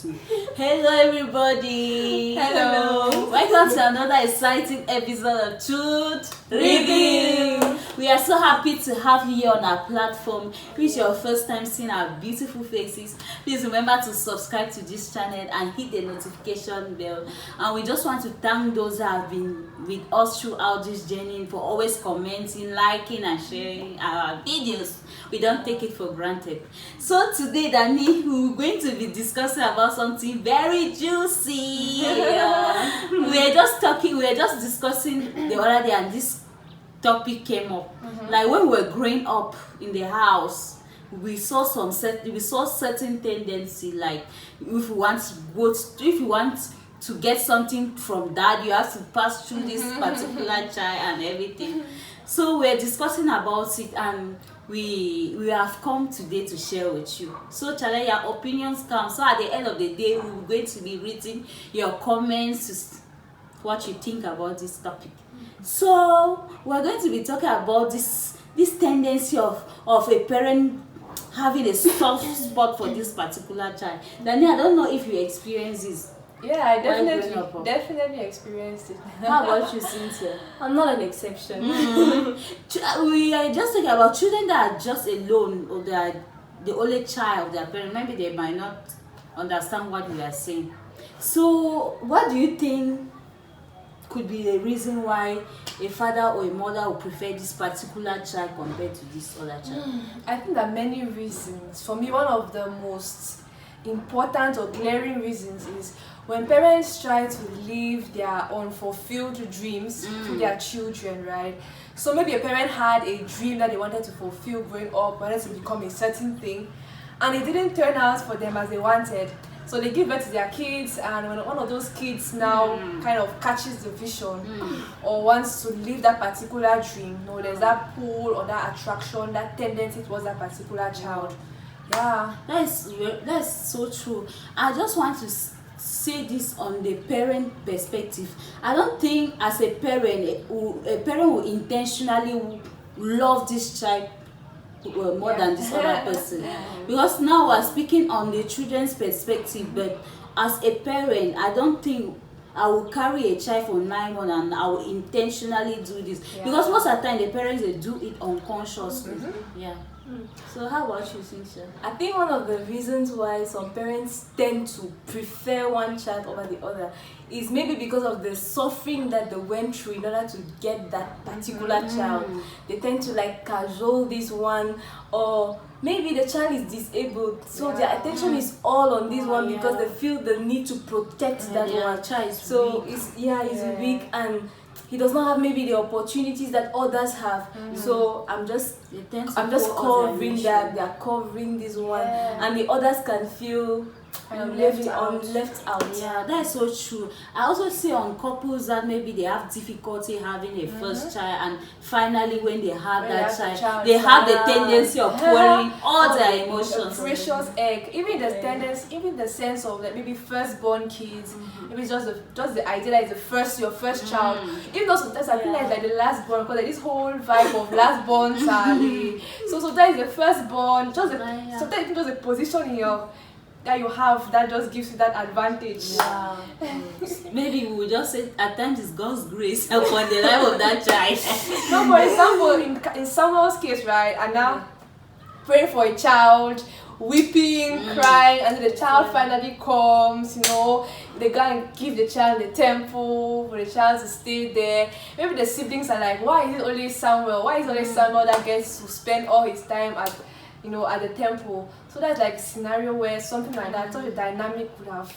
Hello, everybody. Hello. Welcome to another exciting episode of Truth Review. We are so happy to have you here on our platform. If it's your first time seeing our beautiful faces, please remember to subscribe to this channel and hit the notification bell. And we just want to thank those that have been with us throughout this journey for always commenting, liking, and sharing our videos. We don't take it for granted. So today, Danny, we're going to be discussing about something very juicy. We were just discussing the other day, and this topic came up. Like when we were growing up in the house, we saw certain tendency. Like if you want to get something from dad, you have to pass through this particular child and everything. So we're discussing about it, and we have come today to share with you. So Chale, your opinions count. So at the end of the day, we're going to be reading your comments, what you think about this topic. So we're going to be talking about this tendency of a parent having a soft spot for this particular child. Daniel, I don't know if you experience this. Yeah, I definitely experienced it. How about you, Cynthia? I'm not an exception. We are just talking about children that are just alone, or they are the only child of their parents. Maybe they might not understand what we are saying. So what do you think could be the reason why a father or a mother would prefer this particular child compared to this other child? I think there are many reasons. For me, one of the most important or glaring reasons is when parents try to live their unfulfilled dreams to their children, right? So maybe a parent had a dream that they wanted to fulfill growing up, wanted to become a certain thing, and it didn't turn out for them as they wanted. So they give birth to their kids, and when one of those kids now kind of catches the vision or wants to live that particular dream, there's that pull or that attraction, that tendency towards that particular child. Yeah, that's so true. I just want to say this on the parent perspective. I don't think as a parent will intentionally love this child more than this other person, because now we're speaking on the children's perspective. But as a parent, I don't think I will carry a child for 9 months and I will intentionally do this, because most of the time the parents, they do it unconsciously. So how about you, Cynthia? I think one of the reasons why some parents tend to prefer one child over the other is maybe because of the suffering that they went through in order to get that particular child. They tend to like cajole this one, or maybe the child is disabled, so their attention is all on this one because they feel the need to protect that one. Child is so weak. He's weak, and he does not have maybe the opportunities that others have. So I'm just covering that. They are covering this one, and the others can feel left out. Yeah, that's so true. I also see on couples that maybe they have difficulty having a first child, and finally when they have that child, they have the tendency of pouring all their emotions. A precious egg. Even the tendency, even the sense of like maybe firstborn kids. Maybe it's just the idea that it's your first child. Even though sometimes I feel like the last born, because like this whole vibe of last born Charlie. So that is the firstborn. Sometimes even just a position in your that you have that just gives you that advantage. Maybe we will just say at times it's God's grace upon the life of that child. No, for example, in Samuel's case, right, and now praying for a child, weeping, crying, and then the child finally comes. They go and give the child the temple for the child to stay there. Maybe the siblings are like, why is it always Samuel? Why is it always Samuel that gets to spend all his time at the temple? So that's like a scenario where something like that, so the dynamic would have.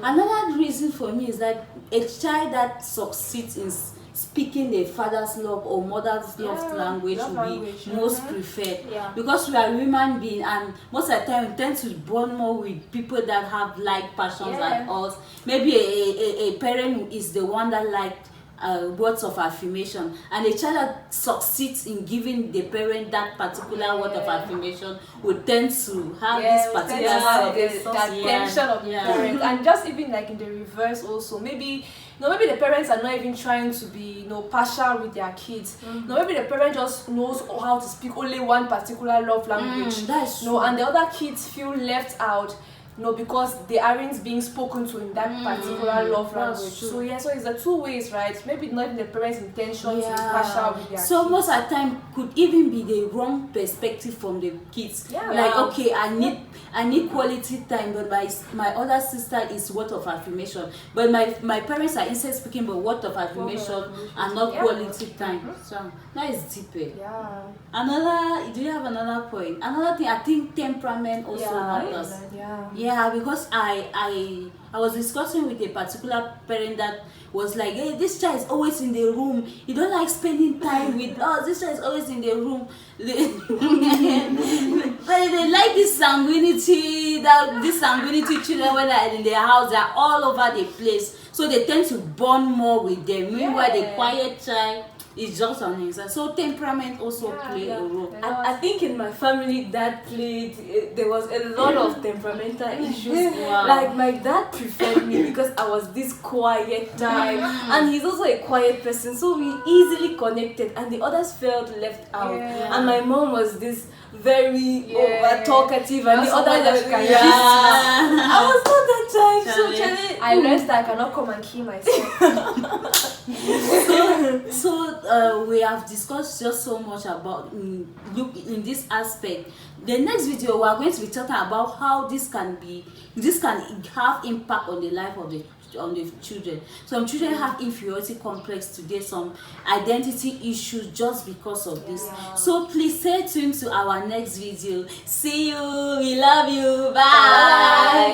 Another reason for me is that a child that succeeds in speaking the father's love or mother's love language will be most preferred, because we are human beings, and most of the time we tend to bond more with people that have like passions like us. Maybe a parent is the one that liked words of affirmation, and a child that succeeds in giving the parent that particular word of affirmation will tend to have this particular the attention of the parent. And just even like in the reverse also, maybe maybe the parents are not even trying to be partial with their kids. Maybe the parent just knows how to speak only one particular love language. That's true. And the other kids feel left out, no, because they aren't being spoken to in that particular love that's language. true. So yeah, so it's the two ways, right? Maybe not in the parents' intention to be partial with their so kids. most of the time could even be the wrong perspective from the kids. Yeah. Like, okay, I need quality time, but my other sister is word of affirmation, but my parents are instead speaking but word of affirmation and not quality time. So that is deeper. Yeah. Do you have another point? Another thing, I think temperament also matters. Yeah, because I was discussing with a particular parent that was like, hey, this child is always in the room. You don't like spending time with us. This child is always in the room. They like this sanguinity children when they're in their house, they're all over the place. So they tend to bond more with them. Meanwhile, the quiet child is just on his side. So temperament also play a role. I think in my family that played, there was a lot of temperamental issues. Like my dad preferred me because I was this quiet type, and he's also a quiet person, so we easily connected, and the others felt left out. And my mom was this very over talkative, and the others I was not that type. So I learned that I cannot come and kill myself. So we have discussed just so much about look in this aspect. The next video we are going to be talking about how this can have impact on the life of the children. Some children have inferiority complex today, some identity issues just because of this. So please stay tuned to our next video. See you. We love you. Bye.